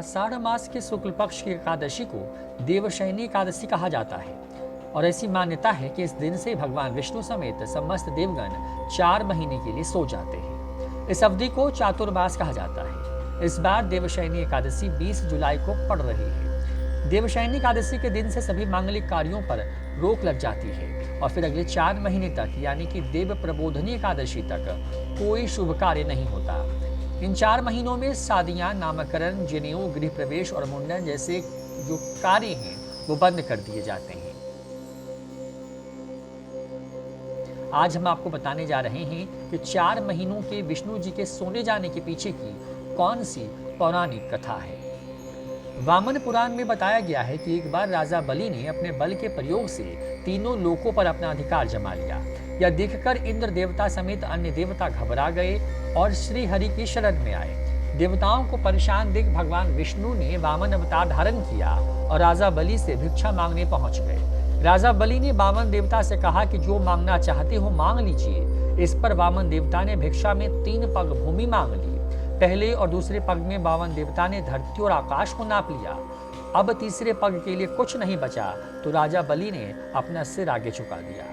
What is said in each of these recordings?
आषाढ़ मास के शुक्ल पक्ष की एकादशी को देवशयनी एकादशी कहा जाता है और ऐसी मान्यता है कि इस दिन से भगवान विष्णु समेत समस्त देवगण 4 महीने के लिए सो जाते हैं। इस अवधि को चातुर्मास कहा जाता है। इस बार देवशयनी एकादशी 20 जुलाई को पड़ रही है। देवशयनी एकादशी के दिन से सभी मांगलिक कार्यों पर रोक लग जाती है और फिर अगले 4 महीने तक यानी कि देव प्रबोधनी एकादशी तक कोई शुभ कार्य नहीं होता। इन 4 महीनों में शादियां, नामकरण, जनेऊ, गृह प्रवेश और मुंडन जैसे जो कार्य हैं वो बंद कर दिए जाते हैं। आज हम आपको बताने जा रहे हैं कि 4 महीनों के विष्णु जी के सोने जाने के पीछे की कौन सी पौराणिक कथा है। वामन पुराण में बताया गया है कि एक बार राजा बलि ने अपने बल के प्रयोग से तीनों लोकों पर अपना अधिकार जमा लिया। यह देखकर इंद्र देवता समेत अन्य देवता घबरा गए और श्री हरि की शरण में आए। देवताओं को परेशान देख भगवान विष्णु ने वामन अवतार धारण किया और राजा बलि से भिक्षा मांगने पहुंच गए। राजा बलि ने वामन देवता से कहा कि जो मांगना चाहते हो मांग लीजिए। इस पर वामन देवता ने भिक्षा में 3 पग भूमि मांग ली। पहले और दूसरे पग में वामन देवता ने धरती और आकाश को नाप लिया। अब तीसरे पग के लिए कुछ नहीं बचा तो राजा बलि ने अपना सिर आगे झुका दिया।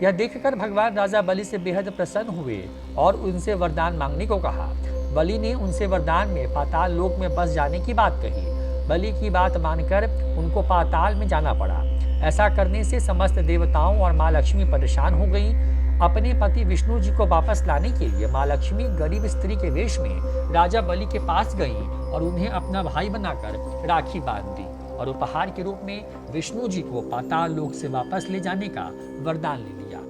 यह देखकर भगवान राजा बलि से बेहद प्रसन्न हुए और उनसे वरदान मांगने को कहा। बलि ने उनसे वरदान में पाताल लोक में बस जाने की बात कही। बलि की बात मानकर उनको पाताल में जाना पड़ा। ऐसा करने से समस्त देवताओं और माँ लक्ष्मी परेशान हो गई। अपने पति विष्णु जी को वापस लाने के लिए माँ लक्ष्मी गरीब स्त्री के वेश में राजा बलि के पास गई और उन्हें अपना भाई बनाकर राखी बांध दी और उपहार के रूप में विष्णु जी को पाताल लोक से वापस ले जाने का वरदान ले लिया।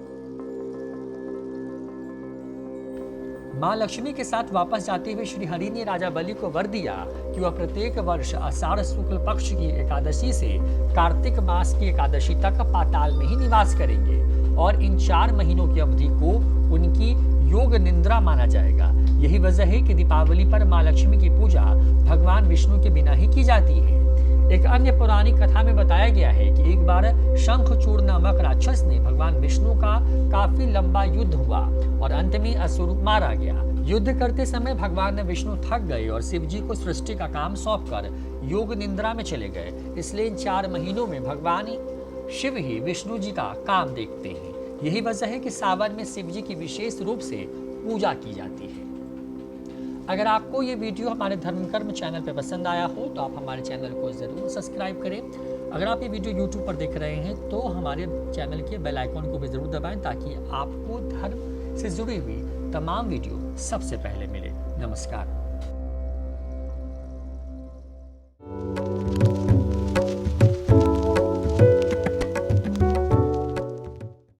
माँ लक्ष्मी के साथ वापस जाते हुए श्री हरि ने राजा बलि को वर दिया कि वह प्रत्येक वर्ष आषाढ़ शुक्ल पक्ष की एकादशी से कार्तिक मास की एकादशी तक पाताल में ही निवास करेंगे और इन 4 महीनों की अवधि को उनकी योग निद्रा माना जाएगा। यही वजह है कि दीपावली पर माँ लक्ष्मी की पूजा भगवान विष्णु के बिना ही की जाती है। एक अन्य पौराणिक कथा में बताया गया है कि एक बार शंखचूड़ नामक राक्षस ने भगवान विष्णु का काफी लंबा युद्ध हुआ और अंत में असुर मारा गया। युद्ध करते समय भगवान विष्णु थक गए और शिव जी को सृष्टि का काम सौंपकर योग निद्रा में चले गए। इसलिए इन 4 महीनों में भगवान शिव ही विष्णु जी का काम देखते हैं। यही वजह है कि सावन में शिव जी की विशेष रूप से पूजा की जाती है। अगर आपको ये वीडियो हमारे धर्म कर्म चैनल पर पसंद आया हो तो आप हमारे चैनल को जरूर सब्सक्राइब करें। अगर आप ये वीडियो यूट्यूब पर देख रहे हैं तो हमारे चैनल के बेल आइकॉन को भी जरूर दबाएं ताकि आपको धर्म से जुड़ी हुई तमाम वीडियो सबसे पहले मिले। नमस्कार।